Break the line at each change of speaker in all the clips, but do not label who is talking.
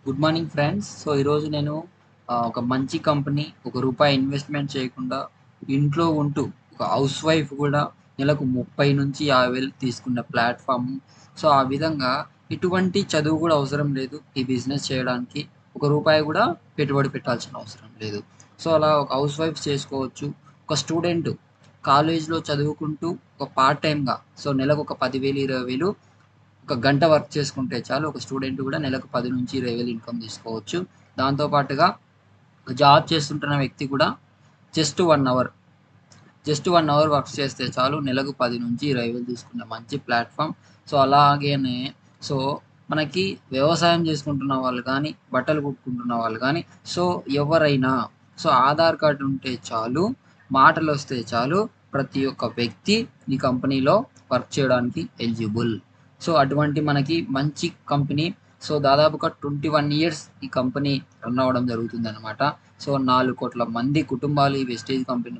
Good morning friends. So ఈరోజు నేను ఒక మంచి కంపెనీ ఒక రూపాయి ఇన్వెస్ట్మెంట్ చేయకుండా ఇంట్లో ఉంటూ ఒక హౌస్ వైఫ్ కూడా నెలకు 30,000 నుంచి 50,000 తీసుకున్న ప్లాట్ఫామ్. సో ఆ విధంగా ఎటువంటి చదువు కూడా అవసరం లేదు ఈ బిజినెస్ చేయడానికి. ఒక రూపాయి కూడా పెట్టుబడి పెట్టాల్సిన అవసరం లేదు. సో అలా ఒక హౌస్ వైఫ్ చేసుకోవచ్చు. ఒక స్టూడెంట్ కాలేజ్లో చదువుకుంటూ ఒక పార్ట్ టైంగా సో నెలకు ఒక 10,000 20,000 ఒక గంట వర్క్ చేసుకుంటే చాలు. ఒక స్టూడెంట్ కూడా నెలకు 10,000 నుంచి 20,000 ఇన్కమ్ తీసుకోవచ్చు. దాంతో పాటుగా జాబ్ చేస్తుంటున్న వ్యక్తి కూడా జస్ట్ 1 అవర్ వర్క్ చేస్తే చాలు. నెలకు 10,000 నుంచి 20,000 తీసుకునే మంచి ప్లాట్ఫామ్. సో అలాగనే సో మనకి వ్యవసాయం చేసుకుంటున్న వాళ్ళు కానీ, బట్టలు కుట్టుకుంటున్న వాళ్ళు కానీ, సో ఎవరైనా సో ఆధార్ కార్డు ఉంటే చాలు, మాటలు వస్తే చాలు, ప్రతి ఒక్క వ్యక్తి ఈ కంపెనీలో వర్క్ చేయడానికి ఎలిజిబుల్. సో అటువంటి మనకి మంచి కంపెనీ. సో దాదాపుగా 21 ఇయర్స్ ఈ కంపెనీ రన్ అవ్వడం జరుగుతుందన్నమాట. సో 4 కోట్ల మంది కుటుంబాలు ఈ వెస్టేజ్ కంపెనీ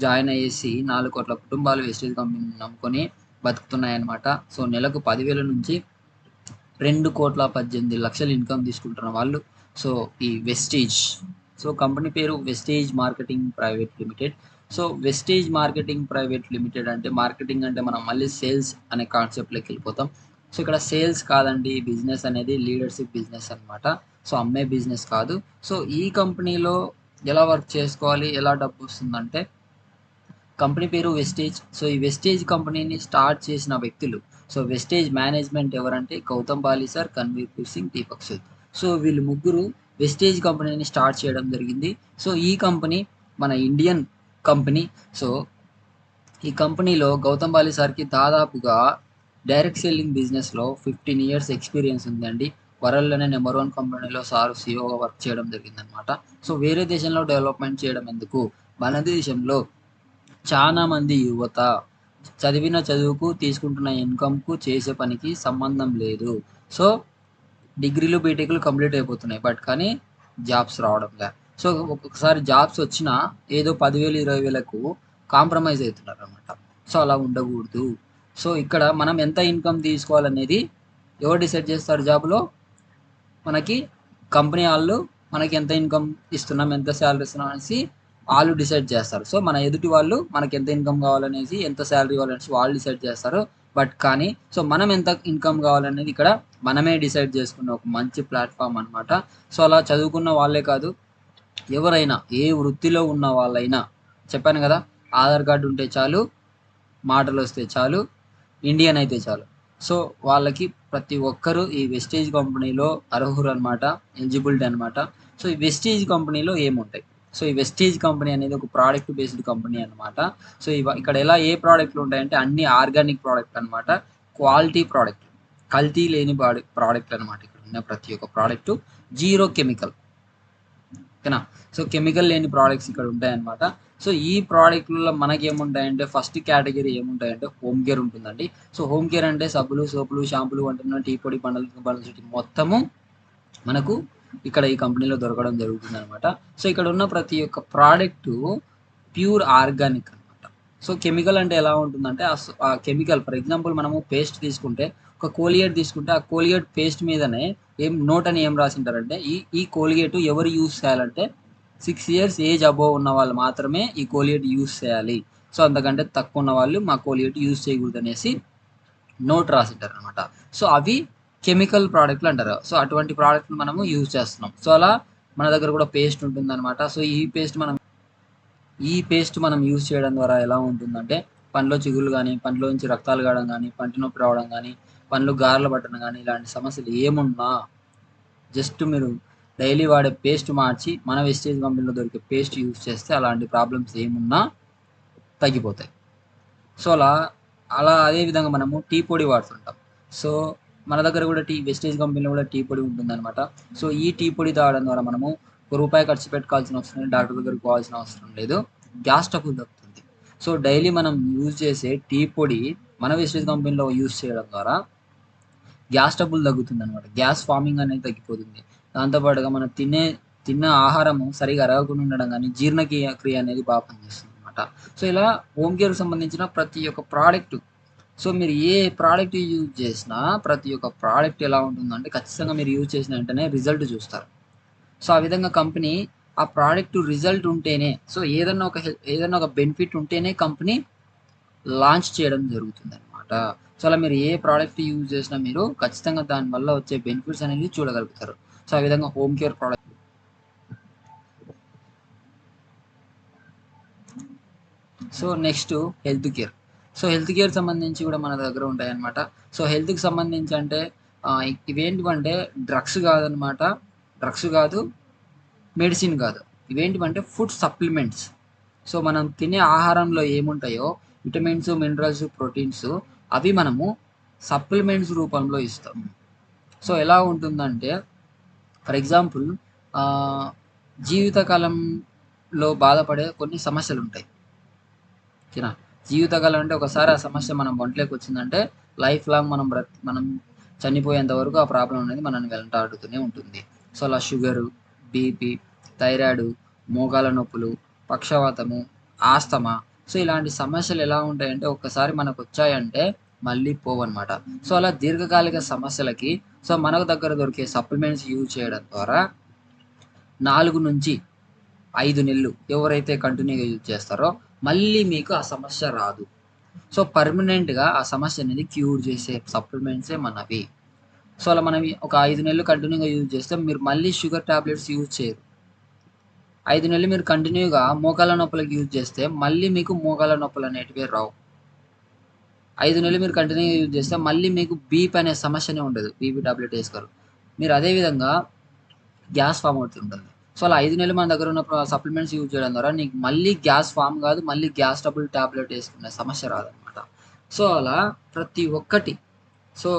జాయిన్ అయ్యేసి 4 కోట్ల కుటుంబాలు వెస్టేజ్ కంపెనీని నమ్ముకొని బతుకుతున్నాయన్నమాట. సో నెలకు 10,000 నుంచి 2,18,00,000 ఇన్కమ్ తీసుకుంటున్న వాళ్ళు సో ఈ వెస్టేజ్. సో కంపెనీ పేరు Vestige marketing private limited. So Vestige marketing private limited అంటే మార్కెటింగ్ అంటే మనం మళ్ళీ సేల్స్ అనే కాన్సెప్ట్లోకి వెళ్ళిపోతాం. సో ఇక్కడ సేల్స్ కాదండి, బిజినెస్ అనేది లీడర్షిప్ బిజినెస్ అనమాట. సో అమ్మే బిజినెస్ కాదు. సో ఈ కంపెనీలో ఎలా వర్క్ చేసుకోవాలి, ఎలా డబ్బు వస్తుందంటే, కంపెనీ పేరు వెస్టేజ్. సో ఈ వెస్టేజ్ కంపెనీని స్టార్ట్ చేసిన వ్యక్తులు సో వెస్టేజ్ మేనేజ్మెంట్ ఎవరంటే గౌతమ్ బాలి సార్, కన్వీర్ సింగ్, దీపక్ సూద్. సో వీళ్ళు ముగ్గురు వెస్టేజ్ కంపెనీని స్టార్ట్ చేయడం జరిగింది. సో ఈ కంపెనీ మన ఇండియన్ కంపెనీ. సో ఈ కంపెనీలో గౌతమ్ బాలి సార్కి దాదాపుగా డైరెక్ట్ సెల్లింగ్ బిజినెస్లో 15 ఇయర్స్ ఎక్స్పీరియన్స్ ఉందండి. వరల్డ్లోనే నెంబర్ 1 కంపెనీలో సార్ సిఓగా వర్క్ చేయడం జరిగిందనమాట. సో వేరే దేశంలో డెవలప్మెంట్ చేయడం ఎందుకు, మన దేశంలో చాలా మంది యువత చదివిన చదువుకు, తీసుకుంటున్న ఇన్కమ్కు, చేసే పనికి సంబంధం లేదు. సో డిగ్రీలు బీటెక్లు కంప్లీట్ అయిపోతున్నాయి, బట్ కానీ జాబ్స్ రావడం లే. సో ఒక్కొక్కసారి జాబ్స్ వచ్చినా ఏదో 10,000 20,000కు కాంప్రమైజ్ అవుతున్నారు అనమాట. సో అలా ఉండకూడదు. సో ఇక్కడ మనం ఎంత ఇన్కమ్ తీసుకోవాలనేది ఎవరు డిసైడ్ చేస్తారు జాబ్లో? మనకి కంపెనీ వాళ్ళు మనకి ఎంత ఇన్కమ్ ఇస్తున్నాం, ఎంత శాలరీ ఇస్తున్నాం అనేసి వాళ్ళు డిసైడ్ చేస్తారు. సో మన ఎదుటి వాళ్ళు మనకి ఎంత ఇన్కమ్ కావాలనేసి, ఎంత శాలరీ కావాలనేసి వాళ్ళు డిసైడ్ చేస్తారు. బట్ కానీ సో మనం ఎంత ఇన్కమ్ కావాలనేది ఇక్కడ మనమే డిసైడ్ చేసుకున్న ఒక మంచి ప్లాట్ఫామ్ అనమాట. సో అలా చదువుకున్న వాళ్ళే కాదు, ఎవరైనా ఏ వృత్తిలో ఉన్న వాళ్ళైనా, చెప్పాను కదా, ఆధార్ కార్డు ఉంటే చాలు, మాటలు వస్తే చాలు, ఇండియన్ అయితే చాలు. సో వాళ్ళకి ప్రతి ఒక్కరూ ఈ వెస్టేజ్ కంపెనీలో అర్హులు అనమాట, ఎలిజిబిలిటీ అనమాట. సో ఈ వెస్టేజ్ కంపెనీలో ఏముంటాయి? సో ఈ వెస్టేజ్ కంపెనీ అనేది ఒక ప్రోడక్ట్ బేస్డ్ కంపెనీ అనమాట. సో ఇక్కడ ఎలా ఏ ప్రోడక్ట్లు ఉంటాయంటే అన్ని ఆర్గానిక్ ప్రోడక్ట్ అనమాట, క్వాలిటీ ప్రోడక్ట్, కల్తీ లేని ప్రోడక్ట్ అనమాట. ఇక్కడ ఉన్న ప్రతి ఒక్క ప్రోడక్ట్ జీరో కెమికల్, ఓకేనా. సో కెమికల్ లేని ప్రోడక్ట్స్ ఇక్కడ ఉంటాయన్నమాట. సో ఈ ప్రోడక్ట్లో మనకి ఏముంటాయంటే, ఫస్ట్ కేటగిరీ ఏముంటాయంటే హోమ్ కేర్ ఉంటుందండి. సో హోమ్ కేర్ అంటే సబ్బులు, సోపులు, షాంపులు, వంట టీ పొడి, బండలు మొత్తము మనకు ఇక్కడ ఈ కంపెనీలో దొరకడం జరుగుతుంది అనమాట. సో ఇక్కడ ఉన్న ప్రతి ఒక్క ప్రోడక్ట్ ప్యూర్ ఆర్గానిక్ అనమాట. సో కెమికల్ అంటే ఎలా ఉంటుందంటే, ఆ కెమికల్ ఫర్ ఎగ్జాంపుల్ మనము పేస్ట్ తీసుకుంటే, ఒక కోలిగేట్ తీసుకుంటే ఆ కోలిగేట్ పేస్ట్ మీదనే నోట్ అని ఏం రాసింటారంటే, ఈ కోలిగేట్ ఎవరు యూస్ చేయాలంటే 6 ఇయర్స్ ఏజ్ అబోవ్ ఉన్న వాళ్ళు మాత్రమే ఈ కోలిగేట్ యూస్ చేయాలి. సో అంతకంటే తక్కువ ఉన్న వాళ్ళు మా కోలిగేట్ యూస్ చేయకూడదు అనేసి నోట్ రాసింటారు అనమాట. సో అవి కెమికల్ ప్రోడక్ట్లు అంటారు. సో అటువంటి ప్రోడక్ట్ మనము యూజ్ చేస్తున్నాం. సో అలా మన దగ్గర కూడా పేస్ట్ ఉంటుంది అనమాట. సో ఈ పేస్ట్ మనం యూజ్ చేయడం ద్వారా ఎలా ఉంటుందంటే, పండ్లో చిగుళ్ళు కానీ, పండ్లో నుంచి రక్తాలు కావడం కానీ, పంటి నొప్పి రావడం కానీ, పండ్లు గారెలు పట్టడం కానీ, ఇలాంటి సమస్యలు ఏమున్నా జస్ట్ మీరు డైలీ వాడే పేస్ట్ మార్చి మన వెస్టేజ్ కంపెనీలో దొరికే పేస్ట్ యూజ్ చేస్తే అలాంటి ప్రాబ్లమ్స్ ఏమున్నా తగ్గిపోతాయి. సో అలా అదేవిధంగా మనము టీ పొడి వాడుతుంటాం. సో మన దగ్గర కూడా వెస్టేజ్ కంపెనీలో కూడా టీ పొడి ఉంటుందన్నమాట. సో ఈ టీ పొడి తాగడం ద్వారా మనము ₹1 ఖర్చు పెట్టుకోవాల్సిన అవసరం లేదు, డాక్టర్ దగ్గరికి పోవాల్సిన అవసరం లేదు, గ్యాస్ ట్రబుల్ తగ్గుతుంది. సో డైలీ మనం యూజ్ చేసే టీ పొడి మన వెస్టేజ్ కంపెనీలో యూజ్ చేయడం ద్వారా గ్యాస్ ట్రబుల్ తగ్గుతుంది అనమాట. గ్యాస్ ఫార్మింగ్ అనేది తగ్గిపోతుంది. దాంతోపాటుగా మనం తిన్న ఆహారము సరిగా అరగకుండా ఉండడం కానీ, జీర్ణక్రియ అనేది బాగా పనిచేస్తుంది అనమాట. సో ఇలా హోమ్ కేర్కి సంబంధించిన ప్రతి ఒక్క ప్రోడక్ట్ సో మీరు ఏ ప్రోడక్ట్ యూజ్ చేసినా ప్రతి ఒక్క ప్రోడక్ట్ ఎలా ఉంటుందంటే ఖచ్చితంగా మీరు యూజ్ చేసిన వెంటనే రిజల్ట్ చూస్తారు. సో ఆ విధంగా కంపెనీ ఆ ప్రోడక్ట్ రిజల్ట్ ఉంటేనే, సో ఏదన్నా ఒక బెనిఫిట్ ఉంటేనే కంపెనీ లాంచ్ చేయడం జరుగుతుందనమాట. సో అలా మీరు ఏ ప్రోడక్ట్ యూజ్ చేసినా మీరు ఖచ్చితంగా దానివల్ల వచ్చే బెనిఫిట్స్ అనేది చూడగలుగుతారు. సో ఆ విధంగా home care product. So next health care. So health care సంబంధించి కూడా మన దగ్గర ఉంటాయన్నమాట. సో హెల్త్కి సంబంధించి అంటే ఇవేంటివంటే డ్రగ్స్ కాదనమాట, డ్రగ్స్ కాదు, మెడిసిన్ కాదు. ఇవేంటివంటే ఫుడ్ సప్లిమెంట్స్. సో మనం తినే ఆహారంలో ఏముంటాయో విటమిన్స్, మినరల్స్, ప్రోటీన్స్ అవి మనము సప్లిమెంట్స్ రూపంలో ఇస్తాం. సో ఎలా ఉంటుందంటే ఫర్ ఎగ్జాంపుల్ జీవితకాలంలో బాధపడే కొన్ని సమస్యలు ఉంటాయి. ఓకేనా? జీవితకాలం అంటే ఒకసారి ఆ సమస్య మనం ఒంట్లోకి వచ్చిందంటే లైఫ్ లాంగ్ మనం చనిపోయేంత వరకు ఆ ప్రాబ్లం అనేది మనల్ని వెంటాడుతూనే ఉంటుంది. సో అలా షుగరు, బీపీ, థైరాయిడ్, మోకాల నొప్పులు, పక్షవాతము, ఆస్తమా, సో ఇలాంటి సమస్యలు ఎలా ఉంటాయంటే ఒక్కసారి మనకు వచ్చాయంటే మళ్ళీ పోవన్నమాట. సో అలా దీర్ఘకాలిక సమస్యలకి సో మనకు దగ్గర దొరికే సప్లిమెంట్స్ యూజ్ చేయడం ద్వారా 4 నుంచి 5 నెలలు ఎవరైతే కంటిన్యూగా యూజ్ చేస్తారో మళ్ళీ మీకు ఆ సమస్య రాదు. సో పర్మనెంట్గా ఆ సమస్య అనేది క్యూర్ చేసే సప్లిమెంట్సే మనవి. సో అలా మనం ఒక 5 నెలలు కంటిన్యూగా యూజ్ చేస్తే మీరు మళ్ళీ షుగర్ టాబ్లెట్స్ యూజ్ చేయరు. 5 నెలలు మీరు కంటిన్యూగా మోకాళ్ళ నొప్పులకు యూజ్ చేస్తే మళ్ళీ మీకు మోకాళ్ళ నొప్పులు అనేటివి రావు. 5 నెలలు మీరు కంటిన్యూగా యూజ్ చేస్తే మళ్ళీ మీకు బీపీ అనే సమస్యనే ఉండదు. బీపీ టాబ్లెట్ వేసుకోరు. మీరు అదేవిధంగా గ్యాస్ ఫామ్ అవుతుంటుంది. సో అలా 5 నెలలు మన దగ్గర ఉన్న సప్లిమెంట్స్ యూజ్ చేయడం ద్వారా నీకు మళ్ళీ గ్యాస్ ఫామ్ కాదు, మళ్ళీ గ్యాస్ ట్రబుల్ టాబ్లెట్ వేసుకునే సమస్య రాదనమాట. సో అలా ప్రతి ఒక్కటి, సో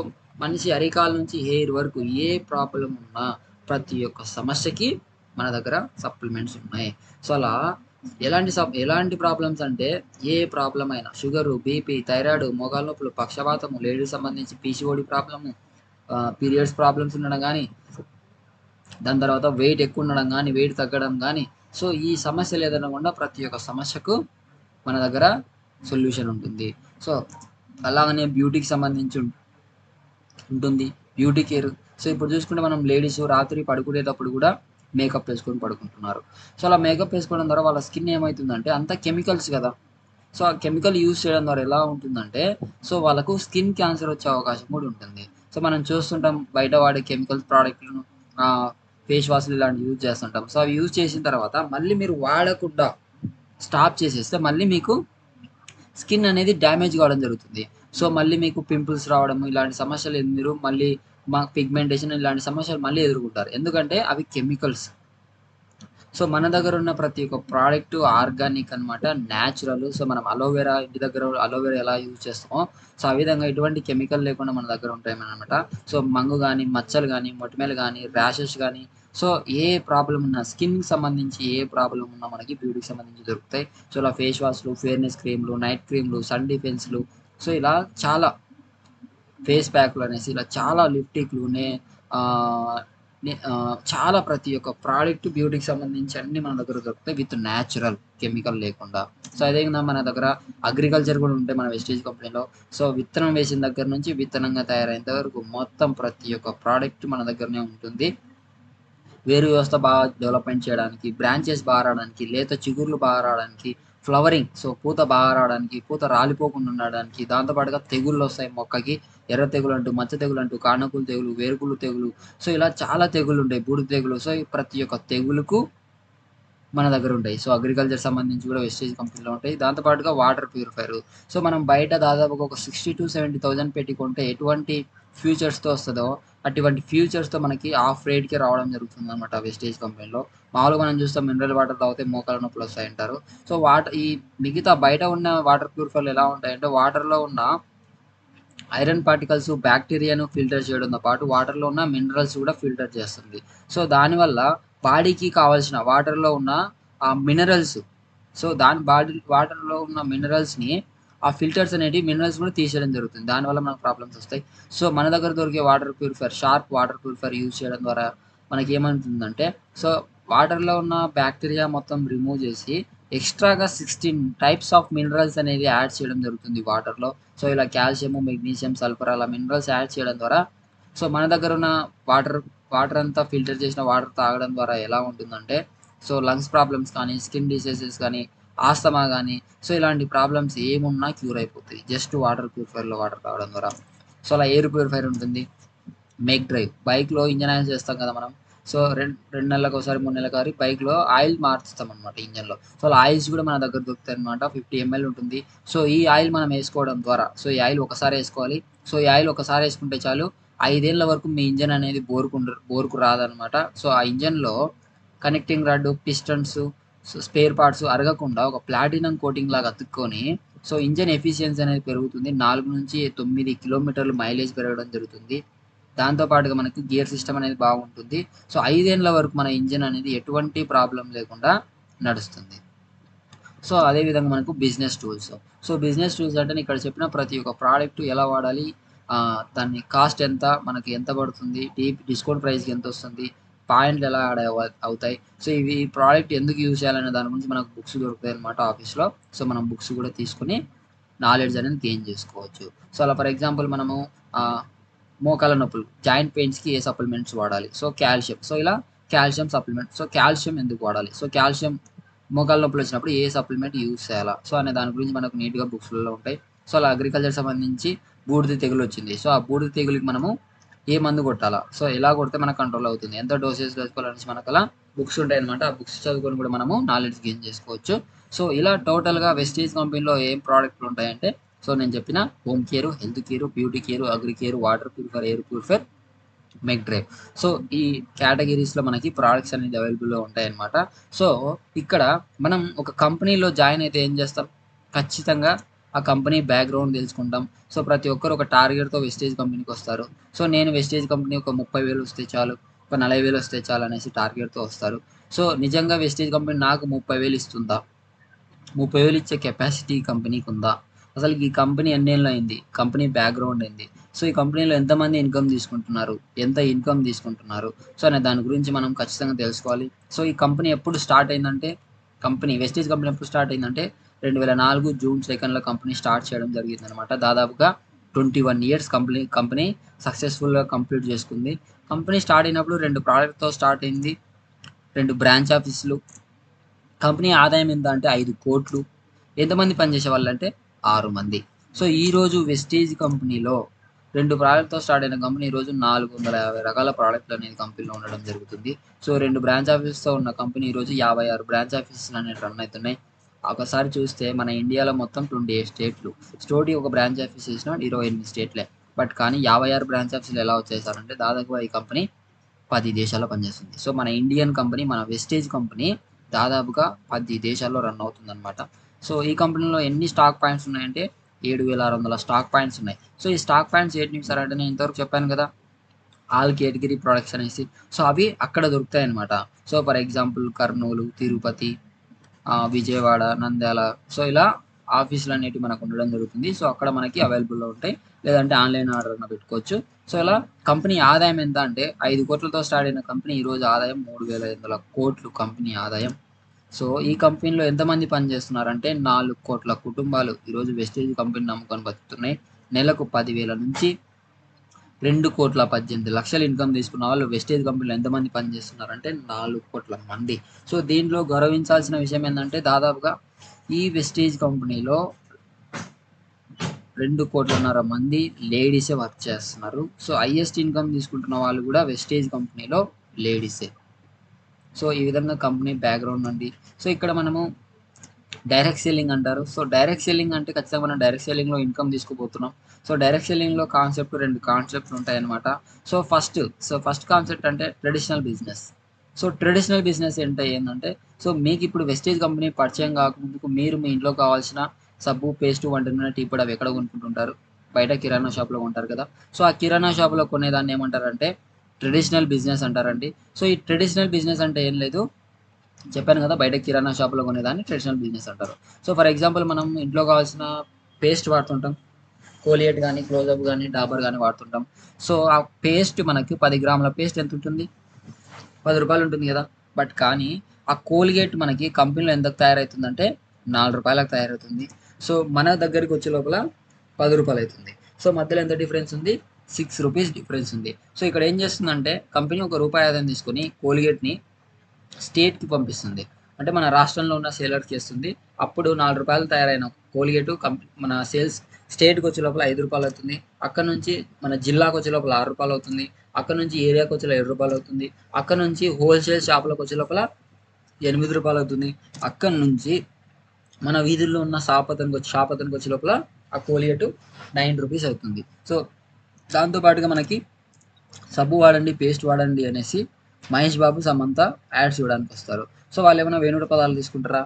మనిషి అరికాల నుంచి హెయిర్ వరకు ఏ ప్రాబ్లం ఉన్నా ప్రతి ఒక్క సమస్యకి మన దగ్గర సప్లిమెంట్స్ ఉన్నాయి. సో అలా ఎలాంటి ప్రాబ్లమ్స్ అంటే ఏ ప్రాబ్లం అయినా షుగరు, బీపీ, థైరాయిడ్, మోకాళ్ళ నొప్పులు, పక్షవాతము, లేడీస్ సంబంధించి పీసీఓడి ప్రాబ్లము, పీరియడ్స్ ప్రాబ్లమ్స్ ఉండడం కానీ, దాని తర్వాత వెయిట్ ఎక్కువ ఉండడం కానీ, వెయిట్ తగ్గడం కానీ, సో ఈ సమస్యలు ఏదైనా కూడా ప్రతి ఒక్క సమస్యకు మన దగ్గర సొల్యూషన్ ఉంటుంది. సో అలాగనే బ్యూటీకి సంబంధించి ఉంటుంది బ్యూటీ కేర్. సో ఇప్పుడు చూసుకుంటే మనం లేడీస్ రాత్రి పడుకునేటప్పుడు కూడా మేకప్ వేసుకొని పడుకుంటున్నారు. సో అలా మేకప్ వేసుకోవడం ద్వారా వాళ్ళ స్కిన్ ఏమవుతుందంటే అంతా కెమికల్స్ కదా. సో ఆ కెమికల్ యూజ్ చేయడం ద్వారా ఎలా ఉంటుందంటే సో వాళ్ళకు స్కిన్ క్యాన్సర్ వచ్చే అవకాశం కూడా ఉంటుంది. సో మనం చూస్తుంటాం బయట వాడే కెమికల్స్ ప్రోడక్ట్లను, ఫేస్ వాష్లు ఇలాంటివి యూజ్ చేస్తుంటాం. సో అవి యూజ్ చేసిన తర్వాత మళ్ళీ మీరు వాడకుండా స్టాప్ చేసేస్తే మళ్ళీ మీకు స్కిన్ అనేది డ్యామేజ్ కావడం జరుగుతుంది. సో మళ్ళీ మీకు పింపుల్స్ రావడం ఇలాంటి సమస్యలు మీరు మళ్ళీ పిగ్మెంటేషన్ ఇలాంటి సమస్యలు మళ్ళీ ఎదుర్కొంటారు. ఎందుకంటే అవి కెమికల్స్. సో మన దగ్గర ఉన్న ప్రతి ఒక్క ప్రోడక్ట్ ఆర్గానిక్ అనమాట, న్యాచురల్. సో మనం అలోవెరా ఇంటి దగ్గర అలోవెరా ఎలా యూజ్ చేస్తామో సో ఆ విధంగా ఎటువంటి కెమికల్ లేకుండా మన దగ్గర ఉంటాయన్నమాట. సో మంగు కానీ, మచ్చలు కానీ, మొటిమలు కానీ, ర్యాషెస్ కానీ, సో ఏ ప్రాబ్లం ఉన్నా స్కిన్కి సంబంధించి ఏ ప్రాబ్లం ఉన్నా మనకి బ్యూటీకి సంబంధించి దొరుకుతాయి. సో ఇలా ఫేస్ వాష్లు, ఫేర్నెస్ క్రీమ్లు, నైట్ క్రీమ్లు, సన్ డిఫెన్స్లు, సో ఇలా చాలా ఫేస్ ప్యాక్లు అనేసి ఇలా చాలా లిప్టిక్లు చాలా ప్రతి ఒక్క ప్రోడక్ట్ బ్యూటీకి సంబంధించి అన్ని మన దగ్గర దొరుకుతాయి విత్ న్యాచురల్ కెమికల్ లేకుండా. సో అదేవిధంగా మన దగ్గర అగ్రికల్చర్ కూడా ఉంటాయి మన వెస్టేజ్ కంపెనీలో. సో విత్తనం వేసిన దగ్గర నుంచి విత్తనంగా తయారైనంత వరకు మొత్తం ప్రతి ఒక్క ప్రోడక్ట్ మన దగ్గరనే ఉంటుంది. వేరు వ్యవస్థ బాగా డెవలప్మెంట్ చేయడానికి, బ్రాంచెస్ బాగా రావడానికి, లేత చిగుర్లు బాగా రావడానికి, ఫ్లవరింగ్ సో పూత బాగా రావడానికి, పూత రాలిపోకుండా ఉండడానికి, దాంతోపాటుగా తెగుళ్ళు వస్తాయి మొక్కకి, ఎర్ర తెగులు అంటూ, మచ్చ తెగులు అంటూ, కానకులు తెగులు, వేరుకులు తెగులు, సో ఇలా చాలా తెగుళ్ళు ఉంటాయి, బూడిద తెగులు. సో ఈ ప్రతి ఒక్క తెగులుకు మన దగ్గర ఉంటాయి. సో అగ్రికల్చర్ సంబంధించి కూడా వెస్టేజ్ కంపెనీలో ఉంటాయి. దాంతోపాటుగా వాటర్ ప్యూరిఫైర్. సో మనం బయట దాదాపుగా ఒక 60,000-70,000 పెట్టి కొంటే ఎటువంటి ఫ్యూచర్స్తో వస్తుందో అటువంటి ఫ్యూచర్స్తో మనకి ఆఫ్ రేట్కి రావడం జరుగుతుంది అనమాట వెస్టేజ్ కంపెనీలో. మామూలుగా మనం చూస్తాం మినరల్ వాటర్ తాగితే మోకాల నొప్పులు వస్తాయంటారు. సో ఈ మిగతా బయట ఉన్న వాటర్ ప్యూరిఫైర్లు ఎలా ఉంటాయంటే వాటర్లో ఉన్న ఐరన్ పార్టికల్స్ బ్యాక్టీరియాను ఫిల్టర్ చేయడంతో పాటు వాటర్లో ఉన్న మినరల్స్ కూడా ఫిల్టర్ చేస్తుంది. సో దానివల్ల బాడీకి కావాల్సిన వాటర్లో ఉన్న ఆ మినరల్స్, సో వాటర్లో ఉన్న మినరల్స్ని ఆ ఫిల్టర్స్ అనేవి మినరల్స్ కూడా తీసేయడం జరుగుతుంది. దానివల్ల మనకు ప్రాబ్లమ్స్ వస్తాయి. సో మన దగ్గర దొరికే water purifier, sharp water purifier use చేయడం ద్వారా మనకి ఏమవుతుందంటే సో వాటర్లో ఉన్న బ్యాక్టీరియా మొత్తం రిమూవ్ చేసి ఎక్స్ట్రాగా 16 టైప్స్ ఆఫ్ మినరల్స్ అనేది యాడ్ చేయడం జరుగుతుంది వాటర్లో. సో ఇలా కాల్షియము, మెగ్నీషియం, సల్ఫర్ అలా మినరల్స్ యాడ్ చేయడం ద్వారా సో మన దగ్గర ఉన్న వాటర్ వాటర్ అంతా ఫిల్టర్ చేసిన వాటర్ తాగడం ద్వారా ఎలా ఉంటుందంటే సో లంగ్స్ ప్రాబ్లమ్స్ కానీ, స్కిన్ డిసీజెస్ కానీ, ఆస్తమా కానీ సో ఇలాంటి ప్రాబ్లమ్స్ ఏమున్నా క్యూర్ అయిపోతాయి జస్ట్ వాటర్ ప్యూరిఫైర్లో వాటర్ తాగడం ద్వారా. సో అలా ఎయిర్ ప్యూరిఫైర్ ఉంటుంది. మేక్ డ్రైవ్ బైక్లో ఇంజన్ ఆయిల్ చేస్తాం కదా మనం. సో రెండు నెలలకు ఒకసారి 3 నెలలకు ఒకసారి బైక్లో ఆయిల్ మార్చుతాం అనమాట ఇంజన్లో. సో అలా ఆయిల్స్ కూడా మన దగ్గర దొరుకుతాయి అనమాట. 50 ml ఉంటుంది. సో ఈ ఆయిల్ మనం వేసుకోవడం ద్వారా సో ఈ ఆయిల్ ఒకసారి వేసుకోవాలి. సో ఈ ఆయిల్ ఒకసారి వేసుకుంటే చాలు 5 ఏళ్ల వరకు మీ ఇంజన్ అనేది బోరుకు రాదనమాట. సో ఆ ఇంజన్లో connecting rod, pistons, spare parts అరగకుండా ఒక ప్లాటినం కోటింగ్ లాగా అతుక్కొని సో ఇంజన్ ఎఫిషియన్సీ అనేది పెరుగుతుంది. 4 నుంచి 9 కిలోమీటర్లు మైలేజ్ పెరగడం జరుగుతుంది. దాంతో పాటుగా మనకు గేర్ సిస్టమ్ అనేది బాగుంటుంది. సో 5 ఏళ్ల వరకు మన ఇంజిన్ అనేది ఎటువంటి ప్రాబ్లం లేకుండా నడుస్తుంది. సో అదేవిధంగా మనకు business tools. So business tools అంటే ఇక్కడ చెప్పిన ప్రతి ఒక్క ప్రోడక్ట్ ఎలా వాడాలి, దాని కాస్ట్ ఎంత, మనకి ఎంత పడుతుంది, డిస్కౌంట్ ప్రైస్కి ఎంత వస్తుంది, పాయింట్లు ఎలా యాడ్ అవుతాయి, సో ఇవి ప్రోడక్ట్ ఎందుకు యూజ్ చేయాలనే దాని గురించి మనకు బుక్స్ దొరుకుతాయి అనమాట ఆఫీస్లో. సో మనం బుక్స్ కూడా తీసుకుని నాలెడ్జ్ అనేది గెయిన్ చేసుకోవచ్చు. సో అలా ఫర్ ఎగ్జాంపుల్ మనము మోకాల నొప్పులు, జాయింట్ పెయిన్స్కి ఏ సప్లిమెంట్స్ వాడాలి, సో కాల్షియం, సో ఇలా కాల్షియం సప్లిమెంట్, సో కాల్షియం ఎందుకు వాడాలి, సో కాల్షియం మోకాల నొప్పులు వచ్చినప్పుడు ఏ సప్లిమెంట్ యూజ్ చేయాలా, సో అనే దాని గురించి మనకు నీట్గా బుక్స్లలో ఉంటాయి. సో అలా అగ్రికల్చర్ సంబంధించి బూడిద తెగులు వచ్చింది. సో ఆ బూడిద తెగులుకి మనము ఏ మందు కొట్టాలా, సో ఎలా కొడితే మనకు కంట్రోల్ అవుతుంది, ఎంత డోసేజ్ వేసుకోవాలనేసి మనకు అలా బుక్స్ ఉంటాయి అనమాట. ఆ బుక్స్ చదువుకొని కూడా మనము నాలెడ్జ్ గెయిన్ చేసుకోవచ్చు. సో ఇలా టోటల్గా వెస్టీజ్ కంపెనీలో ఏం ప్రోడక్ట్లు ఉంటాయంటే సో నేను చెప్పిన home care, health care, beauty care, agri care, water purifier, air purifier, mech drive. So ఈ కేటగిరీస్లో మనకి ప్రోడక్ట్స్ అనేది అవైలబుల్లో ఉంటాయన్నమాట. సో ఇక్కడ మనం ఒక కంపెనీలో జాయిన్ అయితే ఏం చేస్తాం, ఖచ్చితంగా ఆ కంపెనీ బ్యాక్గ్రౌండ్ తెలుసుకుంటాం. సో ప్రతి ఒక్కరు ఒక టార్గెట్తో వెస్టేజ్ కంపెనీకి వస్తారు. సో నేను వెస్టేజ్ కంపెనీ ఒక 30,000 వస్తే చాలు, ఒక 40,000 వస్తే చాలు అనేసి టార్గెట్తో వస్తారు. సో నిజంగా వెస్టేజ్ కంపెనీ నాకు 30,000 ఇస్తుందా, 30,000 ఇచ్చే కెపాసిటీ కంపెనీకి ఉందా, అసలు ఈ కంపెనీ ఎన్నేళ్ళు అయింది, కంపెనీ బ్యాక్గ్రౌండ్ ఏంది, సో ఈ కంపెనీలో ఎంతమంది ఇన్కమ్ తీసుకుంటున్నారు, ఎంత ఇన్కమ్ తీసుకుంటున్నారు, సో అనే దాని గురించి మనం ఖచ్చితంగా తెలుసుకోవాలి. సో ఈ కంపెనీ ఎప్పుడు స్టార్ట్ అయిందంటే వెస్టేజ్ కంపెనీ ఎప్పుడు స్టార్ట్ అయిందంటే 2004 జూన్ 2 కంపెనీ స్టార్ట్ చేయడం జరిగింది అనమాట. దాదాపుగా 21 ఇయర్స్ కంపెనీ సక్సెస్ఫుల్గా కంప్లీట్ చేసుకుంది. కంపెనీ స్టార్ట్ అయినప్పుడు 2 ప్రోడక్ట్తో స్టార్ట్ అయింది, 2 బ్రాంచ్ ఆఫీసులు. కంపెనీ ఆదాయం ఎంత అంటే 5 కోట్లు. ఎంతమంది పనిచేసే వాళ్ళు అంటే 6 మంది. సో ఈరోజు వెస్టేజ్ కంపెనీలో 2 ప్రోడక్ట్తో స్టార్ట్ అయిన కంపెనీ ఈరోజు 450 రకాల ప్రోడక్ట్లు అనేది కంపెనీలో ఉండడం జరుగుతుంది. సో 2 బ్రాంచ్ ఆఫీస్తో ఉన్న కంపెనీ ఈరోజు 56 బ్రాంచ్ ఆఫీసులు అనేవి రన్ అవుతున్నాయి. ఒకసారి చూస్తే మన ఇండియాలో మొత్తం 28 స్టేట్లు, స్టోరీ ఒక బ్రాంచ్ ఆఫీస్ చేసిన 28 స్టేట్లే. బట్ కానీ 56 బ్రాంచ్ ఆఫీసులు ఎలా వచ్చేసారంటే దాదాపుగా ఈ కంపెనీ 10 దేశాల్లో పనిచేస్తుంది. సో మన ఇండియన్ కంపెనీ, మన వెస్టేజ్ కంపెనీ దాదాపుగా 10 దేశాల్లో రన్ అవుతుందన్నమాట. సో ఈ కంపెనీలో ఎన్ని స్టాక్ పాయింట్స్ ఉన్నాయంటే 7,600 స్టాక్ పాయింట్స్ ఉన్నాయి. సో ఈ స్టాక్ పాయింట్స్ ఏంటి సార్ అంటే నేను ఇంతవరకు చెప్పాను కదా, ఆల్ కేటగిరీ ప్రొడక్ట్స్ అనేసి. సో అవి అక్కడ దొరుకుతాయి అనమాట. So for example Kurnool, Tirupati, Vijayawada, Nandyal, so ఇలా ఆఫీసులు అనేటివి మనకు ఉండడం జరుగుతుంది. సో అక్కడ మనకి అవైలబుల్లో ఉంటాయి, లేదంటే ఆన్లైన్ ఆర్డర్ అన్న పెట్టుకోవచ్చు. సో ఇలా కంపెనీ ఆదాయం ఎంత అంటే 5 కోట్లతో స్టార్ట్ అయిన కంపెనీ ఈరోజు ఆదాయం 3,500 కోట్లు కంపెనీ ఆదాయం. సో ఈ కంపెనీలో ఎంతమంది పనిచేస్తున్నారంటే 4 కోట్ల కుటుంబాలు ఈరోజు వెస్టేజ్ కంపెనీ నమ్ముకొని బతుకుతున్నాయి. నెలకు 10,000 నుంచి 2,18,00,000 ఇన్కమ్ తీసుకున్న వాళ్ళు వెస్టేజ్ కంపెనీలో ఎంతమంది పనిచేస్తున్నారంటే 4 కోట్ల మంది. సో దీంట్లో గౌరవించాల్సిన విషయం ఏంటంటే దాదాపుగా ఈ వెస్టేజ్ కంపెనీలో 2,5 కోట్ల మంది లేడీసే వర్క్ చేస్తున్నారు. సో హైయెస్ట్ ఇన్కమ్ తీసుకుంటున్న వాళ్ళు కూడా వెస్టేజ్ కంపెనీలో లేడీసే. సో ఈ విధంగా కంపెనీ బ్యాక్గ్రౌండ్ ఉంది. సో ఇక్కడ మనము డైరెక్ట్ సెల్లింగ్ అంటారు. సో డైరెక్ట్ సెల్లింగ్ అంటే ఖచ్చితంగా మనం డైరెక్ట్ సెల్లింగ్లో ఇన్కమ్ తీసుకోబోతున్నాం. సో డైరెక్ట్ సెల్లింగ్లో కాన్సెప్ట్ 2 కాన్సెప్ట్లు ఉంటాయన్నమాట. సో ఫస్ట్ కాన్సెప్ట్ అంటే traditional business. So traditional business ఏంటంటే సో మీకు ఇప్పుడు వెస్టేజ్ కంపెనీ పరిచయం కాకముందుకు మీరు మీ ఇంట్లో కావాల్సిన సబ్బు, పేస్ట్, వంట నూనె, టీ పొడి అవి ఎక్కడ కొనుక్కుంటుంటారు, బయట కిరాణా షాప్లో కొంటారు కదా. సో ఆ కిరాణా షాప్లో కొనేదాన్ని ఏమంటారంటే ట్రెడిషనల్ బిజినెస్ అంటారండి. సో ఈ ట్రెడిషనల్ బిజినెస్ అంటే ఏం లేదు, చెప్పాను కదా, బయట కిరాణా షాప్లో కొనేదాన్ని ట్రెడిషనల్ బిజినెస్ అంటారు. సో ఫర్ ఎగ్జాంపుల్ మనం ఇంట్లో కావాల్సిన పేస్ట్ వాడుతుంటాం, కోలియేట్ కానీ, క్లోజప్ కానీ, డాబర్ కానీ వాడుతుంటాం. సో ఆ పేస్ట్ మనకి 10 గ్రాముల పేస్ట్ ఎంత ఉంటుంది, 10 రూపాయలు ఉంటుంది కదా. బట్ కానీ ఆ కోల్గేట్ మనకి కంపెనీలో ఎంతకు తయారవుతుందంటే 4 రూపాయలకు తయారవుతుంది. సో మన దగ్గరికి వచ్చే లోపల 10 రూపాయలు అవుతుంది. సో మధ్యలో ఎంత డిఫరెన్స్ ఉంది? 6 రూపీస్ డిఫరెన్స్ ఉంది. సో ఇక్కడ ఏం చేస్తుందంటే కంపెనీ ఒక రూపాయి ఆదాయం తీసుకొని కోల్గేట్ని స్టేట్కి పంపిస్తుంది. అంటే మన రాష్ట్రంలో ఉన్న సేలర్స్కి ఇస్తుంది. అప్పుడు 4 రూపాయలు తయారైన కోల్గేట్ మన సేల్స్ స్టేట్కి వచ్చే లోపల 5 రూపాయలు అవుతుంది. అక్కడ నుంచి మన జిల్లాకు వచ్చే లోపల 6 రూపాయలు అవుతుంది. అక్కడ నుంచి ఏరియాకి వచ్చే 7 రూపాయలు అవుతుంది. అక్కడ నుంచి హోల్సేల్ షాపులకు వచ్చే లోపల 8 రూపాయలు అవుతుంది. అక్కడ నుంచి మన వీధుల్లో ఉన్న షాప్ అతనికి వచ్చే లోపల ఆ కోలిగేట్ 9 రూపీస్ అవుతుంది. సో దాంతోపాటుగా మనకి సబ్బు వాడండి, పేస్ట్ వాడండి అనేసి మహేష్ బాబు, సమంత యాడ్స్ ఇవ్వడానికి వస్తారు. సో వాళ్ళు ఏమైనా వేణుడు పదాలు తీసుకుంటారా?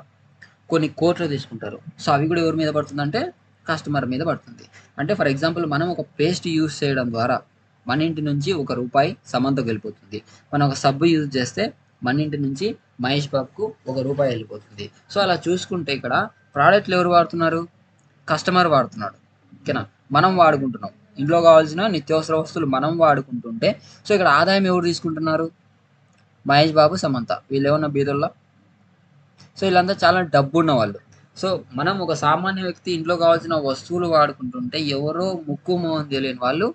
కొన్ని కోట్లు తీసుకుంటారు. సో అవి కూడా ఎవరి మీద పడుతుందంటే కస్టమర్ మీద పడుతుంది. అంటే ఫర్ ఎగ్జాంపుల్ మనం ఒక పేస్ట్ యూజ్ చేయడం ద్వారా మన ఇంటి నుంచి ₹1 సమంతకు వెళ్ళిపోతుంది. మనం ఒక సబ్బు యూజ్ చేస్తే మన ఇంటి నుంచి మహేష్ బాబుకు ₹1 వెళ్ళిపోతుంది. సో అలా చూసుకుంటే ఇక్కడ ప్రోడక్ట్లు ఎవరు వాడుతున్నారు? కస్టమర్ వాడుతున్నాడు. ఓకేనా? మనం వాడుకుంటున్నాం. ఇంట్లో కావాల్సిన నిత్యావసర వస్తువులు మనం వాడుకుంటుంటే సో ఇక్కడ ఆదాయం ఎవరు తీసుకుంటున్నారు? మహేష్ బాబు, సమంత. వీళ్ళు ఏమన్నా బీదోళ్ళ? సో వీళ్ళంతా చాలా డబ్బున్న వాళ్ళు. సో మనం ఒక సామాన్య వ్యక్తి ఇంట్లో కావాల్సిన వస్తువులు వాడుకుంటుంటే ఎవరో ముక్కు మొహం తెలియని వాళ్ళు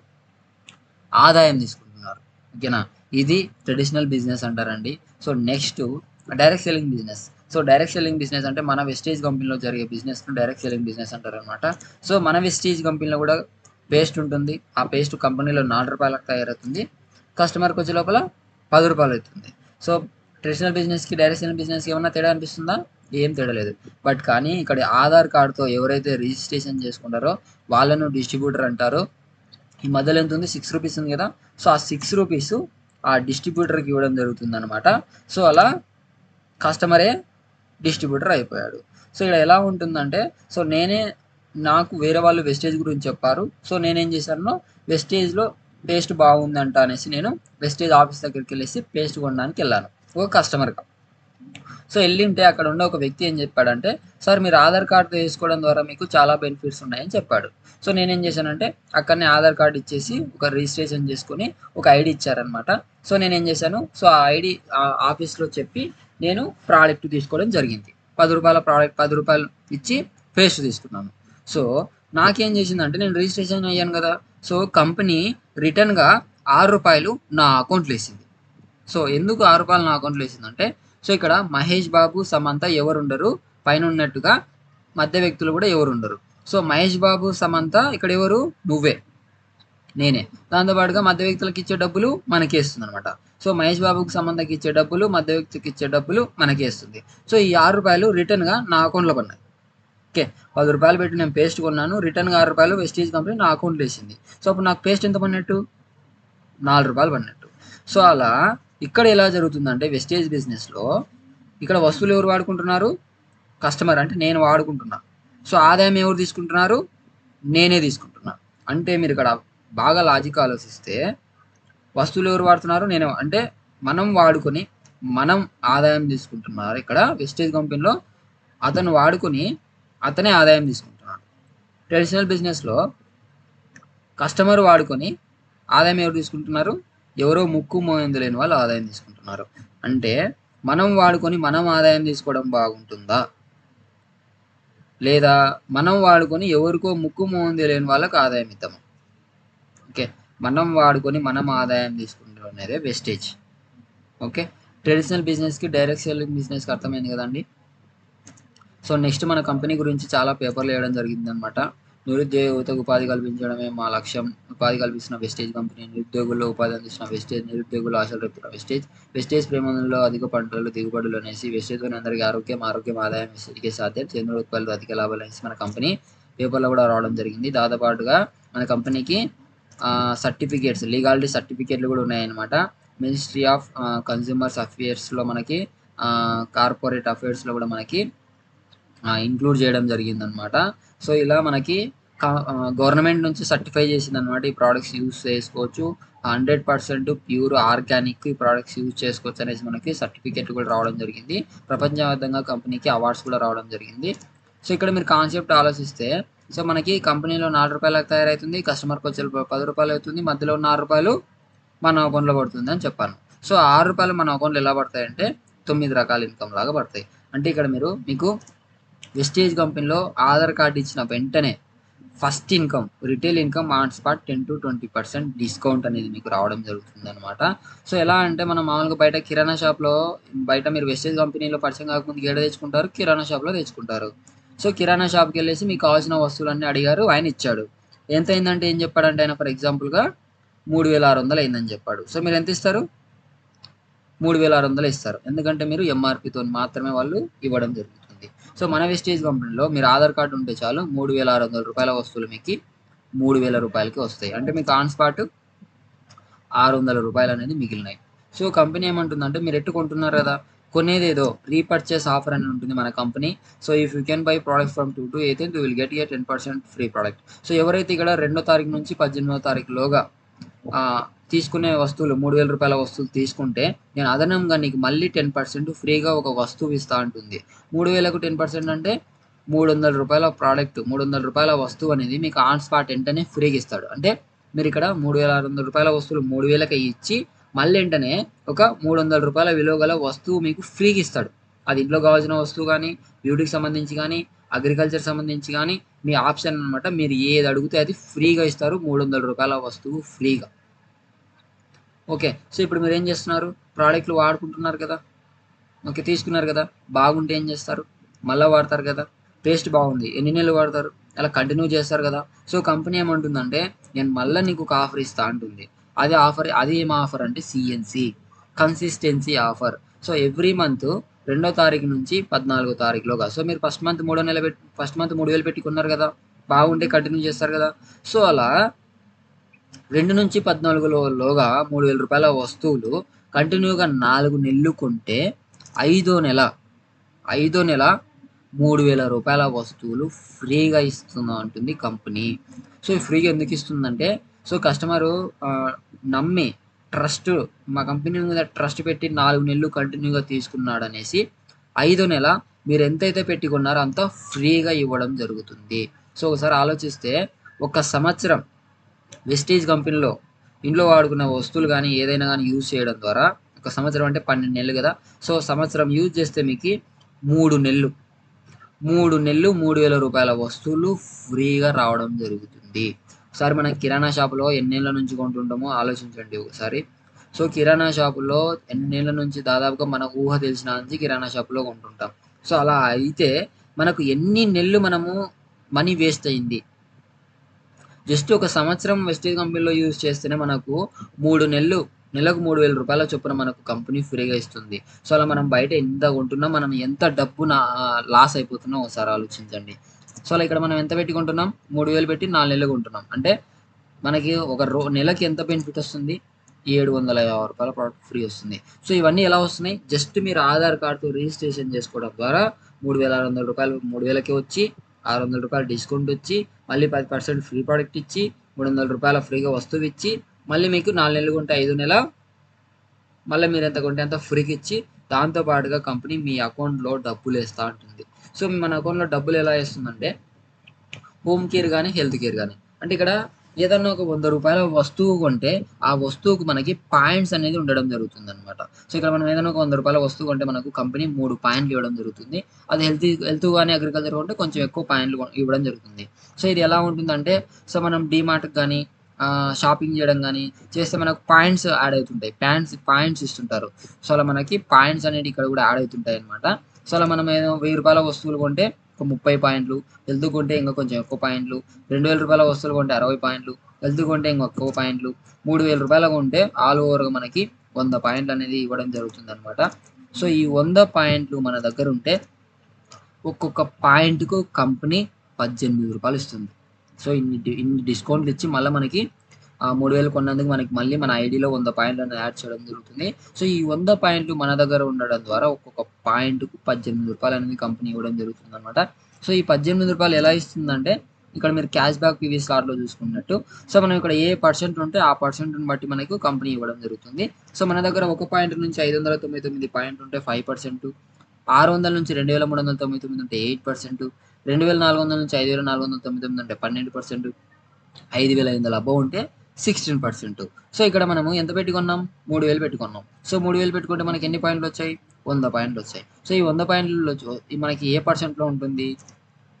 ఆదాయం తీసుకుంటున్నారు. ఓకేనా? ఇది ట్రెడిషనల్ బిజినెస్ అంటారండి. So next direct selling business. So direct selling business అంటే మన వెస్టేజ్ కంపెనీలో జరిగే బిజినెస్ను డైరెక్ట్ సెల్లింగ్ బిజినెస్ అంటారనమాట. సో మన వెస్టేజ్ కంపెనీలో కూడా పేస్ట్ ఉంటుంది. ఆ పేస్ట్ కంపెనీలో 4 రూపాయలకు తయారవుతుంది. కస్టమర్కి వచ్చే లోపల 10 రూపాయలు అవుతుంది. సో ట్రెడిషనల్ బిజినెస్కి డైరెక్ట్ సెల్లింగ్ బిజినెస్కి ఏమన్నా తేడా అనిపిస్తుందా? ఏం తేడా లేదు. బట్ కానీ ఇక్కడ ఆధార్ కార్డుతో ఎవరైతే రిజిస్ట్రేషన్ చేసుకుంటారో వాళ్ళను డిస్ట్రిబ్యూటర్ అంటారు. ఈ మధ్యలో ఎంత ఉంది? 6 రూపీస్ ఉంది కదా. సో ఆ 6 రూపీస్ ఆ డిస్ట్రిబ్యూటర్కి ఇవ్వడం జరుగుతుంది అనమాట. సో అలా కస్టమరే డిస్ట్రిబ్యూటర్ అయిపోయాడు. సో ఇక్కడ ఎలా ఉంటుందంటే సో నాకు వేరే వాళ్ళు వెస్టేజ్ గురించి చెప్పారు. సో నేనేం చేశాను, వెస్టేజ్లో పేస్ట్ బాగుందంట అనేసి నేను వెస్టేజ్ ఆఫీస్ దగ్గరికి వెళ్ళేసి పేస్ట్ కొనడానికి వెళ్ళాను ఒక కస్టమర్గా. సో వెళ్ళింటే అక్కడ ఉండే ఒక వ్యక్తి ఏం చెప్పాడంటే, సార్ మీరు ఆధార్ కార్డుతో వేసుకోవడం ద్వారా మీకు చాలా బెనిఫిట్స్ ఉన్నాయని చెప్పాడు. సో నేనేం చేశానంటే అక్కడనే ఆధార్ కార్డు ఇచ్చేసి ఒక రిజిస్ట్రేషన్ చేసుకొని ఒక ఐడి ఇచ్చారనమాట. సో నేనేం చేశాను, సో ఆ ఐడి ఆఫీస్లో చెప్పి నేను ప్రోడక్ట్ తీసుకోవడం జరిగింది. 10 రూపాయల ప్రోడక్ట్ 10 రూపాయలు ఇచ్చి పేస్ట్ తీసుకున్నాను. సో నాకేం చేసిందంటే నేను రిజిస్ట్రేషన్ అయ్యాను కదా. సో కంపెనీ రిటర్న్గా 6 రూపాయలు నా అకౌంట్లో వేసింది. సో ఎందుకు 6 రూపాయలు నా అకౌంట్లో వేసిందంటే సో ఇక్కడ మహేష్ బాబు, సమంత ఎవరు ఉండరు, పైన ఉన్నట్టుగా మధ్య వ్యక్తులు కూడా ఎవరు ఉండరు. సో మహేష్ బాబు, సమంత ఇక్కడ ఎవరు? నువ్వే, నేనే. దాంతోపాటుగా మధ్య వ్యక్తులకు ఇచ్చే డబ్బులు మనకి వేస్తుంది అనమాట. సో మహేష్ బాబుకి, సమంతకి ఇచ్చే డబ్బులు, మధ్య వ్యక్తికి ఇచ్చే డబ్బులు మనకి వేస్తుంది. సో ఈ 6 రూపాయలు రిటర్న్గా నా అకౌంట్లో పడినాయి. ఓకే, 10 రూపాయలు పెట్టి నేను పేస్ట్ కొన్నాను, రిటర్న్గా 6 రూపాయలు వెస్టేజ్ కంపెనీ నా అకౌంట్లో వేసింది. సో అప్పుడు నాకు పేస్ట్ ఎంత పడినట్టు? 4 రూపాయలు పడినట్టు. సో అలా ఇక్కడ ఎలా జరుగుతుందంటే వెస్టేజ్ బిజినెస్లో ఇక్కడ వస్తువులు ఎవరు వాడుకుంటున్నారు? కస్టమర్, అంటే నేను వాడుకుంటున్నా. సో ఆదాయం ఎవరు తీసుకుంటున్నారు? నేనే తీసుకుంటున్నా. అంటే మీరు ఇక్కడ బాగా లాజిక్ ఆలోచిస్తే వస్తువులు ఎవరు వాడుతున్నారు? నేనే. అంటే మనం వాడుకొని మనం ఆదాయం తీసుకుంటున్నారు. ఇక్కడ వెస్టేజ్ కంపెనీలో అతను వాడుకొని అతనే ఆదాయం తీసుకుంటున్నాడు. ట్రెడిషనల్ బిజినెస్లో కస్టమర్ వాడుకొని ఆదాయం ఎవరు తీసుకుంటున్నారు? ఎవరో ముక్కు మోయందు లేని వాళ్ళు ఆదాయం తీసుకుంటున్నారు. అంటే మనం వాడుకొని మనం ఆదాయం తీసుకోవడం బాగుంటుందా, లేదా మనం వాడుకొని ఎవరికో ముక్కు మోహం తెలియని వాళ్ళకి ఆదాయం ఇద్దాము? ఓకే, మనం వాడుకొని మనం ఆదాయం తీసుకుంటాం అనేది వెస్టేజ్. ఓకే, ట్రెడిషనల్ బిజినెస్కి డైరెక్ట్ సెల్లింగ్ బిజినెస్కి అర్థమైంది కదండి. సో నెక్స్ట్ మన కంపెనీ గురించి చాలా పేపర్లు వేయడం జరిగిందనమాట. నిరుద్యోగ యువతకు ఉపాధి కల్పించడమే మా లక్ష్యం. ఉపాధి కల్పిస్తున్న వెస్టేజ్ కంపెనీ, నిరుద్యోగుల్లో ఉపాధి అందిస్తున్న వెస్టేజ్, నిరుద్యోగులు ఆశలు రేపుతున్న వెస్టేజ్, వెస్టేజ్ ప్రేమలో అధిక పంటలు దిగుబడులు అనేసి వెస్టేజ్లోని అందరికీ ఆరోగ్యం ఆదాయం వెస్టేజ్కే సాధ్యం, చంద్రుడు ఉత్పత్తులు అధిక లాభాలు అనేసి మన కంపెనీ పేపర్లో కూడా రావడం జరిగింది. దాదాపుగా మన కంపెనీకి సర్టిఫికేట్స్, లీగాలిటీ సర్టిఫికేట్లు కూడా ఉన్నాయన్నమాట. మినిస్ట్రీ ఆఫ్ కన్స్యూమర్స్ అఫేర్స్లో మనకి, కార్పొరేట్ అఫేర్స్లో కూడా మనకి ఇంక్లూడ్ చేయడం జరిగిందనమాట. సో ఇలా మనకి గవర్నమెంట్ నుంచి సర్టిఫై చేసిందనమాట. ఈ ప్రోడక్ట్స్ యూజ్ చేసుకోవచ్చు, 100% ప్యూర్ ఆర్గానిక్ ఈ ప్రోడక్ట్స్ యూజ్ చేసుకోవచ్చు అనేసి మనకి సర్టిఫికేట్ కూడా రావడం జరిగింది. ప్రపంచవ్యాప్తంగా కంపెనీకి అవార్డ్స్ కూడా రావడం జరిగింది. సో ఇక్కడ మీరు కాన్సెప్ట్ ఆలోచిస్తే సో మనకి కంపెనీలో 4 రూపాయలకు తయారవుతుంది, కస్టమర్కి వచ్చే 10 రూపాయలు అవుతుంది, మధ్యలో ఉన్న 6 రూపాయలు మన అకౌంట్లో పడుతుంది అని చెప్పాను. సో 6 రూపాయలు మన అకౌంట్లో ఎలా పడతాయంటే 9 రకాల ఇన్కమ్ లాగా పడతాయి. అంటే ఇక్కడ మీకు వెస్టేజ్ కంపెనీలో ఆధార్ కార్డు ఇచ్చిన వెంటనే first income retail income on spot 10-20% discount అనేది మీకు రావడం జరుగుతుంది అనమాట. సో ఎలా అంటే మనం మామూలుగా బయట కిరాణా షాప్లో బయట మీరు వెస్టేజ్ కంపెనీలో పరిచయం కాకముందు ఏడ తెచ్చుకుంటారు, కిరాణా షాప్లో తెచ్చుకుంటారు. సో కిరాణా షాప్కి వెళ్ళేసి మీకు కావాల్సిన వస్తువులన్నీ అడిగారు, ఆయన ఇచ్చాడు. ఎంత అయిందంటే ఏం చెప్పాడంటే ఆయన ఫర్ ఎగ్జాంపుల్గా 3600 అయిందని చెప్పాడు. సో మీరు ఎంత ఇస్తారు? 3600 ఇస్తారు. ఎందుకంటే మీరు ఎంఆర్పితో మాత్రమే వాళ్ళు ఇవ్వడం జరుగుతుంది. సో మన వెస్టేజ్ కంపెనీలో మీరు ఆధార్ కార్డు ఉంటే చాలు 3600 రూపాయల వస్తువులు మీకు 3000 రూపాయలకి వస్తాయి. అంటే మీకు ఆన్ స్పాట్ 600 రూపాయలు అనేది మిగిలినాయి. సో కంపెనీ ఏమంటుందంటే మీరు ఎట్టు కొంటున్నారు కదా, కొనేదేదో రీపర్చేస్ ఆఫర్ అని ఉంటుంది మన company. So if you can buy product from 2 to 18 you will get 10% free product. So ఎవరైతే ఇక్కడ 2వ తారీఖు నుంచి 18వ తారీఖులోగా తీసుకునే వస్తువులు 3000 రూపాయల వస్తువులు తీసుకుంటే నేను అదనంగా నీకు మళ్ళీ 10% ఫ్రీగా ఒక వస్తువు ఇస్తా అంటుంది. 3000కు 10% అంటే 300 రూపాయల ప్రోడక్ట్, 300 రూపాయల వస్తువు అనేది మీకు ఆన్ స్పాట్ వెంటనే ఫ్రీగా ఇస్తాడు. అంటే మీరు ఇక్కడ 3600 రూపాయల వస్తువులు 3000కి ఇచ్చి మళ్ళీ వెంటనే ఒక 300 రూపాయల విలువ గల వస్తువు మీకు ఫ్రీగా ఇస్తాడు. అది ఇంట్లో కావాల్సిన వస్తువు కానీ, బ్యూటీకి సంబంధించి కానీ, అగ్రికల్చర్ సంబంధించి కానీ మీ ఆప్షన్ అనమాట. మీరు ఏది అడిగితే అది ఫ్రీగా ఇస్తారు, 300 రూపాయల వస్తువు ఫ్రీగా. ఓకే. సో ఇప్పుడు మీరు ఏం చేస్తున్నారు, ప్రోడక్ట్లు వాడుకుంటున్నారు కదా, ఓకే తీసుకున్నారు కదా, బాగుంటే ఏం చేస్తారు, మళ్ళీ వాడతారు కదా. టేస్ట్ బాగుంది, ఎన్ని నెలలు వాడతారు, అలా కంటిన్యూ చేస్తారు కదా. సో కంపెనీ ఏమంటుందంటే నేను మళ్ళీ నీకు ఒక ఆఫర్ ఇస్తా అంటుంది. అది ఏం ఆఫర్ అంటే CNC, consistency offer. So every month 2వ తారీఖు నుంచి 14వ తారీఖులోగా. సో మీరు ఫస్ట్ మంత్ 3000 పెట్టి కొన్నారు కదా, బాగుంటే కంటిన్యూ చేస్తారు కదా. సో అలా 2 నుంచి 14లోగా 3000 రూపాయల వస్తువులు కంటిన్యూగా 4 నెలలు కొంటే 5వ నెల 3000 రూపాయల వస్తువులు ఫ్రీగా ఇస్తుందా అంటుంది కంపెనీ. సో ఫ్రీగా ఎందుకు ఇస్తుందంటే సో కస్టమరు నమ్మి ట్రస్ట్, మా కంపెనీ మీద ట్రస్ట్ పెట్టి 4 నెలలు కంటిన్యూగా తీసుకున్నాడు అనేసి 5వ నెల మీరు ఎంతైతే పెట్టుకున్నారో అంత ఫ్రీగా ఇవ్వడం జరుగుతుంది. సో ఒకసారి ఆలోచిస్తే ఒక సంవత్సరం వెస్టేజ్ కంపెనీలో ఇంట్లో వాడుకున్న వస్తువులు కానీ ఏదైనా కానీ యూజ్ చేయడం ద్వారా ఒక సంవత్సరం అంటే 12 నెలలు కదా. సో సంవత్సరం యూజ్ చేస్తే మీకు 3 నెలలు 3000 రూపాయల వస్తువులు ఫ్రీగా రావడం జరుగుతుంది. ఒకసారి మనం కిరాణా షాపులో ఎన్నేళ్ళ నుంచి కొంటుంటామో ఆలోచించండి ఒకసారి. సో కిరాణా షాపులో ఎన్నేళ్ళ నుంచి దాదాపుగా మన ఊహ తెలిసిన నుంచి కిరాణా షాపులో కొంటుంటాం. సో అలా అయితే మనకు ఎన్ని నెలలు మనము మనీ వేస్ట్ అయింది. జస్ట్ ఒక సంవత్సరం వెస్టేజ్ కంపెనీలో యూజ్ చేస్తేనే మనకు 3 నెలలు, నెలకు 3000 రూపాయల చొప్పున మనకు కంపెనీ ఫ్రీగా ఇస్తుంది. సో అలా మనం బయట ఎంత కొంటున్నాం, మనం ఎంత డబ్బు లాస్ అయిపోతున్నాం ఒకసారి ఆలోచించండి. సో అలా ఇక్కడ మనం ఎంత పెట్టి కొంటున్నాం, 3000 పెట్టి 4 నెలలు కొంటున్నాం. అంటే మనకి ఒక నెలకి ఎంత బెనిఫిట్ వస్తుంది, 750 రూపాయల ప్రోడక్ట్ ఫ్రీ వస్తుంది. సో ఇవన్నీ ఎలా వస్తున్నాయి, జస్ట్ మీరు ఆధార్ కార్డుతో రిజిస్ట్రేషన్ చేసుకోవడం ద్వారా 3600 రూపాయలు 3000కి వచ్చి 600 రూపాయలు డిస్కౌంట్ వచ్చి మళ్ళీ 10% ఫ్రీ ప్రోడక్ట్ ఇచ్చి 300 రూపాయల ఫ్రీగా వస్తువు ఇచ్చి మళ్ళీ మీకు 4 నెలలు కొంటే 5వ నెల మళ్ళీ మీరు ఎంత కొంటే అంత ఫ్రీకి ఇచ్చి దాంతోపాటుగా కంపెనీ మీ అకౌంట్లో డబ్బులు వేస్తూ ఉంటుంది. సో మన అకౌంట్లో డబ్బులు ఎలా వేస్తుందంటే హోమ్ కేర్ కానీ హెల్త్ కేర్ కానీ. అంటే ఇక్కడ ఏదన్నా ఒక 100 రూపాయల వస్తువు కొంటే ఆ వస్తువుకు మనకి పాయింట్స్ అనేది ఉండడం జరుగుతుంది అనమాట. సో ఇక్కడ మనం ఏదైనా ఒక 100 రూపాయల వస్తువు కొంటే మనకు కంపెనీ 3 పాయింట్లు ఇవ్వడం జరుగుతుంది. అది హెల్త్ కానీ అగ్రికల్చర్ కొంటే కొంచెం ఎక్కువ పాయింట్లు ఇవ్వడం జరుగుతుంది. సో ఇది ఎలా ఉంటుందంటే సో మనం డీమార్ట్కి కానీ షాపింగ్ చేయడం కానీ చేస్తే మనకు పాయింట్స్ యాడ్ అవుతుంటాయి, పాయింట్స్ ఇస్తుంటారు. సో అలా మనకి పాయింట్స్ అనేవి ఇక్కడ కూడా యాడ్ అవుతుంటాయి అనమాట. సో అలా మనం ఏదో 1000 రూపాయల వస్తువులు కొంటే ఒక 30 పాయింట్లు, హెల్త్ కొంటే ఇంకా కొంచెం ఎక్కువ పాయింట్లు, 2000 రూపాయల వస్తువులు కొంటే 60 పాయింట్లు, హెల్త్ కొంటే ఇంకా ఎక్కువ పాయింట్లు, 3000 రూపాయల కొంటే ఆల్ ఓవర్గా మనకి 100 పాయింట్లు అనేది ఇవ్వడం జరుగుతుంది అనమాట. సో ఈ 100 పాయింట్లు మన దగ్గర ఉంటే ఒక్కొక్క పాయింట్కు కంపెనీ 18 రూపాయలు ఇస్తుంది. సో ఇన్ని డిస్కౌంట్లు ఇచ్చి మళ్ళీ మనకి 3000 కొన్నందుకు మనకి మళ్ళీ మన ఐడిలో 100 పాయింట్లు అనేది యాడ్ చేయడం జరుగుతుంది. సో ఈ 100 పాయింట్లు మన దగ్గర ఉండడం ద్వారా ఒక్కొక్క పాయింట్కు 18 రూపాయలు అనేది కంపెనీ ఇవ్వడం జరుగుతుంది అనమాట. సో ఈ 18 రూపాయలు ఎలా ఇస్తుందంటే ఇక్కడ మీరు క్యాష్ బ్యాక్ పీవీ స్లాట్లో చూసుకున్నట్టు సో మనం ఇక్కడ ఏ పర్సెంట్ ఉంటే ఆ పర్సెంట్ని బట్టి మనకు కంపెనీ ఇవ్వడం జరుగుతుంది. సో మన దగ్గర ఒక పాయింట్ నుంచి 599 పాయింట్ ఉంటే 5%, 600 నుంచి 2399 ఉంటే 8%, 2400 నుంచి 5499 ఉంటే 12%, 5500 అబౌవ్ ఉంటే 16%. సో ఇక్కడ మనము ఎంత పెట్టుకున్నాం, 3000 పెట్టుకున్నాం. సో 3000 పెట్టుకుంటే మనకి ఎన్ని పాయింట్లు వచ్చాయి, 100 పాయింట్లు వచ్చాయి. సో ఈ 100 పాయింట్లలో మనకి ఏ పర్సెంట్లో ఉంటుంది?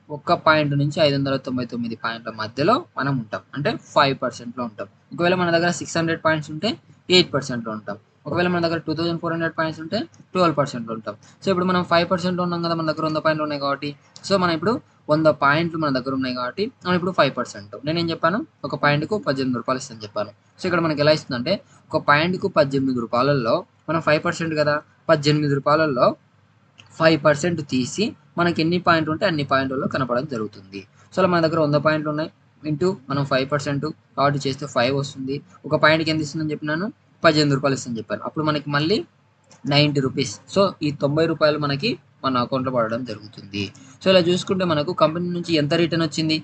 1 పాయింట్ నుంచి 599 పాయింట్ల మధ్యలో మనం ఉంటాం. అంటే 5%లో ఉంటాం. ఒకవేళ మన దగ్గర 600 పాయింట్స్ ఉంటే 8%లో ఉంటాం. ఒకవేళ మన దగ్గర 2400 పాయింట్స్ ఉంటే 12%లో ఉంటాం. సో ఇప్పుడు మనం 5%లో ఉన్నాం కదా, మన దగ్గర 100 పాయింట్లు ఉన్నాయి కాబట్టి. సో మనం ఇప్పుడు 100 పాయింట్లు మన దగ్గర ఉన్నాయి కాబట్టి మనం ఇప్పుడు 5%. నేనేం చెప్పాను? ఒక పాయింట్‌కు రూ. 18 ఇస్తాను చెప్పాను. సో ఇక్కడ మనకి ఎలా ఇస్తుందంటే ఒక పాయింట్‌కు రూ. 18 మనం 5% కదా, రూ. 18లో 5% తీసి మనకి ఎన్ని పాయింట్లు ఉంటే అన్ని పాయింట్లలో కనపడడం జరుగుతుంది. సో అలా మన దగ్గర 100 పాయింట్లు ఉన్నాయి ఇంటూ మనం 5% కాబట్టి చేస్తే 5 వస్తుంది. ఒక పాయింట్‌కి ఎంత ఇస్తుందని చెప్పినాను? రూ. 18 ఇస్తుందని చెప్పాను. అప్పుడు మనకి మళ్ళీ ₹90. సో ఈ ₹90 మనకి మన అకౌంట్‌లో పడడం జరుగుతుంది. సో ఇలా చూసుకుంటే మనకు కంపెనీ నుంచి ఎంత రిటర్న్ వచ్చింది?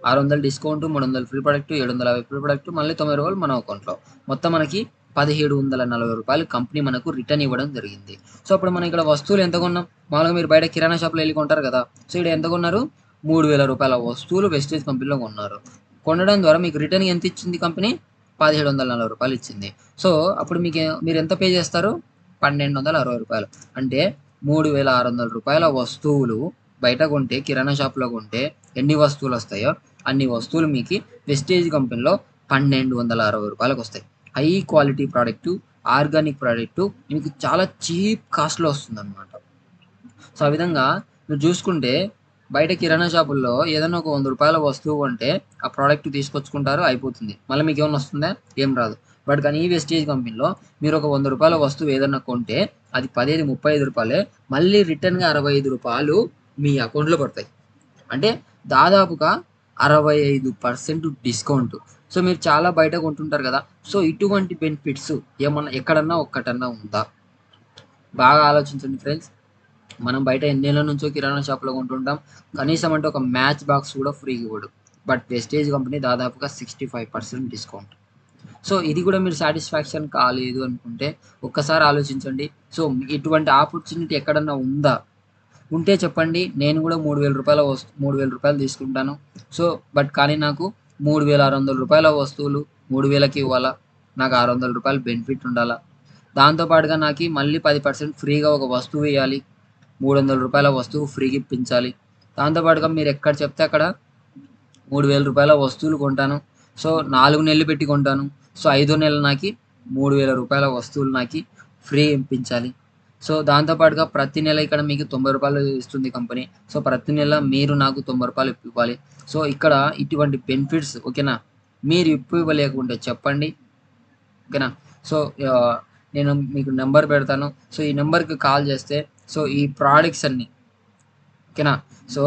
600 discount, 300 free product, 750 free product, మళ్ళీ ₹90 మన అకౌంట్‌లో. మొత్తం మనకి ₹1740 కంపెనీ మనకు రిటర్న్ ఇవ్వడం జరిగింది. సో అప్పుడు మనం ఇక్కడ వస్తువులు ఎంత కొన్నాం? మామూలుగా మీరు బయట కిరాణా షాప్‌లో ఎళ్లి కొంటారు కదా! సో ఇక్కడ ఎంత కొన్నారు? ₹3000 వస్తువులు వెస్టేజ్ కంపెనీలో కొన్నారు. కొనడం ద్వారా మీకు రిటర్న్ ఎంత ఇచ్చింది కంపెనీ? ₹1740 ఇచ్చింది. సో అప్పుడు మీరు ఎంత పే చేస్తారు? ₹1260. అంటే ₹3600 వస్తువులు బయట కొంటే, కిరాణా షాప్‌లో కొంటే ఎన్ని వస్తువులు వస్తాయో అన్ని వస్తువులు మీకు వెస్టేజ్ కంపెనీలో ₹1260 వస్తాయి. High quality product, organic product మీకు చాలా చీప్ కాస్ట్‌లో వస్తుందన్నమాట. సో ఆ విధంగా మీరు చూసుకుంటే బయట కిరాణా షాపుల్లో ఏదైనా ఒక ₹100 వస్తువు కొంటే ఆ ప్రోడక్ట్ తీసుకొచ్చుకుంటారు, అయిపోతుంది. మళ్ళీ మీకేమన్నా వస్తుందా? ఏం రాదు. బట్ కానీ ఈ వెస్టేజ్ కంపెనీలో మీరు ఒక ₹100 వస్తువు ఏదన్నా కొంటే అది పదేది ₹35, మళ్ళీ రిటర్న్‌గా ₹65 మీ అకౌంట్‌లో పడతాయి. అంటే దాదాపుగా 65% డిస్కౌంట్. సో మీరు చాలా బయట కొంటుంటారు కదా! సో ఇటువంటి బెనిఫిట్స్ ఏమన్నా ఎక్కడన్నా ఒక్కటన్నా ఉందా? బాగా ఆలోచించండి ఫ్రెండ్స్. మనం బయట ఎన్నేళ్ల నుంచో కిరాణా షాప్‌లో కొంటుంటాం. కనీసం అంటే ఒక మ్యాచ్ బాక్స్ కూడా ఫ్రీగా ఇవ్వడు. బట్ వెస్టేజ్ కంపెనీ దాదాపుగా 65% డిస్కౌంట్. సో ఇది కూడా మీరు సాటిస్ఫాక్షన్ కాలేదు అనుకుంటే ఒక్కసారి ఆలోచించండి. సో ఇటువంటి ఆపర్చునిటీ ఎక్కడన్నా ఉందా? ఉంటే చెప్పండి. నేను కూడా ₹3000 తీసుకుంటాను. సో బట్ కానీ నాకు ₹3600 వస్తువులు 3000కి ఇవ్వాలా? నాకు ₹600 బెనిఫిట్ ఉండాలా? దాంతో పాటుగా నాకి మళ్ళీ 10% ఫ్రీగా ఒక వస్తువు ఇయ్యాలి. ₹300 వస్తువు ఫ్రీగా ఇప్పించాలి. దాంతో పాటుగా మీరు ఎక్కడ చెప్తే అక్కడ ₹3000 వస్తువులు కొంటాను. సో 4 నెలలు పెట్టి కొంటాను. సో ఐదో నెల నాకి ₹3000 వస్తువులు నాకి ఫ్రీ ఇప్పించాలి. సో దాంతో పాటుగా ప్రతి నెల ఇక్కడ మీకు ₹90 ఇస్తుంది కంపెనీ. సో ప్రతి నెల మీరు నాకు ₹90 ఇవ్వాలి. సో ఇక్కడ ఇటువంటి బెనిఫిట్స్ ఓకేనా? మీరు ఇవ్వలేకుంటే చెప్పండి. ఓకేనా? సో నేను మీకు నెంబర్ పెడతాను. సో ఈ నెంబర్‌కి కాల్ చేస్తే సో ఈ ప్రొడక్ట్స్ అన్నీ ఓకేనా? సో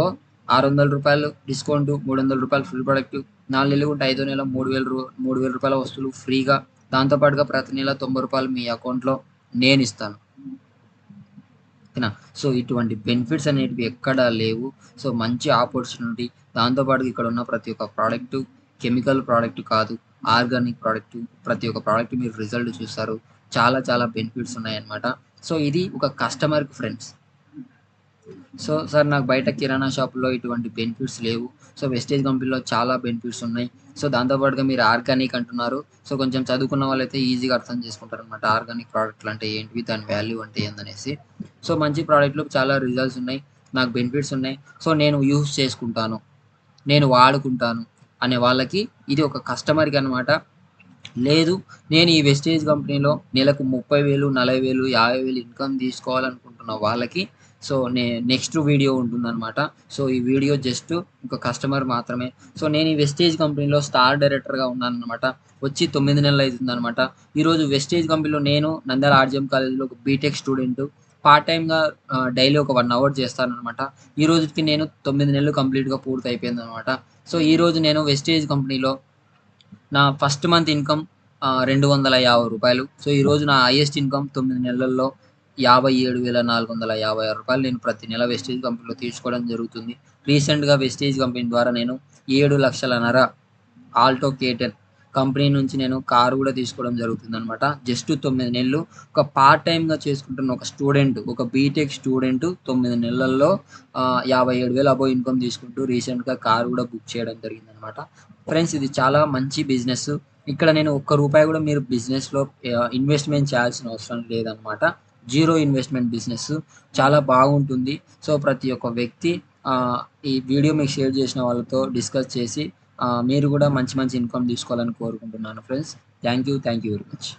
₹600 డిస్కౌంట్, ₹300 ఫ్రీ ప్రొడక్ట్, 4 నెలలు ఉంటే ఐదో నెల ₹3000 వస్తువులు ఫ్రీగా. దాంతో పాటుగా ప్రతి నెల ₹90 మీ అకౌంట్‌లో నేనిస్తాను. ఓకేనా? సో ఇటువంటి బెనిఫిట్స్ అనేటివి ఎక్కడా లేవు. సో మంచి ఆపర్చునిటీ. దాంతో పాటుగా ఇక్కడ ఉన్న ప్రతి ఒక్క ప్రోడక్ట్ కెమికల్ ప్రోడక్ట్ కాదు. Organic product. ప్రతి ఒక్క ప్రోడక్ట్ మీరు రిజల్ట్ చూస్తారు. చాలా చాలా బెనిఫిట్స్ ఉన్నాయన్నమాట. సో ఇది ఒక కస్టమర్‌కి ఫ్రెండ్స్. సో సార్ నాకు బయట కిరాణా షాపులో ఇటువంటి బెనిఫిట్స్ లేవు. సో వెస్టేజ్ కంపెనీలో చాలా బెనిఫిట్స్ ఉన్నాయి. సో దాంతో పాటుగా మీరు ఆర్గానిక్ అంటున్నారు. సో కొంచెం చదువుకున్న వాళ్ళైతే ఈజీగా అర్థం చేసుకుంటారనమాట. ఆర్గానిక్ ప్రోడక్ట్‌లు అంటే ఏంటివి? దాని వాల్యూ అంటే ఏందనేసి. సో మంచి ప్రోడక్ట్‌లు చాలా రిజల్ట్స్ ఉన్నాయి. నాకు బెనిఫిట్స్ ఉన్నాయి. సో నేను యూజ్ చేసుకుంటాను. నేను వాడుకుంటాను అనే వాళ్ళకి ఇది ఒక కస్టమర్‌కి అనమాట. లేదు నేను ఈ వెస్టేజ్ కంపెనీలో నెలకు 30,000, 40,000, 50,000 ఇన్కమ్ తీసుకోవాలనుకుంటున్న వాళ్ళకి సో నెక్స్ట్ వీడియో ఉంటుందన్నమాట. సో ఈ వీడియో జస్ట్ ఒక కస్టమర్ మాత్రమే. సో నేను ఈ వెస్టేజ్ కంపెనీలో స్టార్ డైరెక్టర్‌గా ఉన్నానన్నమాట. వచ్చి 9 నెలలు అవుతుందన్నమాట. ఈరోజు వెస్టేజ్ కంపెనీలో నేను నంద్యాల ఆర్‌జీఎం కాలేజ్‌లో ఒక బీటెక్ స్టూడెంట్. పార్ట్ టైమ్‌గా డైలీ ఒక 1 అవర్ చేస్తానన్నమాట. ఈ రోజుకి నేను 9 నెలలు కంప్లీట్‌గా పూర్తి అయిపోయిందన్నమాట. సో ఈరోజు నేను వెస్టేజ్ కంపెనీలో నా ఫస్ట్ మంత్ ఇన్కమ్ ₹250. సో ఈరోజు నా హైయెస్ట్ ఇన్కమ్ 9 నెలల్లో ₹57,456 నేను ప్రతి నెల వెస్టేజ్ కంపెనీలో తీసుకోవడం జరుగుతుంది. రీసెంట్‌గా వెస్టేజ్ కంపెనీ ద్వారా నేను 7,50,000 ఆల్టో K10 కంపెనీ నుంచి నేను కారు కూడా తీసుకోవడం జరుగుతుందనమాట. జస్ట్ 9 నెలలు ఒక పార్ట్ టైమ్‌గా చేసుకుంటున్న ఒక స్టూడెంట్, ఒక బీటెక్ స్టూడెంట్ 9 నెలల్లో 57,000 అబోవ్ ఇన్కమ్ తీసుకుంటూ రీసెంట్‌గా కారు కూడా బుక్ చేయడం జరిగిందనమాట. ఫ్రెండ్స్ ఇది చాలా మంచి బిజినెస్. ఇక్కడ నేను ఒక్క రూపాయి కూడా మీరు బిజినెస్‌లో ఇన్వెస్ట్‌మెంట్ చేయాల్సిన అవసరం లేదనమాట. జీరో ఇన్వెస్ట్మెంట్ బిజినెస్ చాలా బాగుంటుంది. సో ప్రతి ఒక్క వ్యక్తి ఈ వీడియో మీకు షేర్ చేసిన వాళ్ళతో డిస్కస్ చేసి మీరు కూడా మంచి మంచి ఇన్కమ్ తీసుకోవాలని కోరుకుంటున్నాను friends. Thank you very much.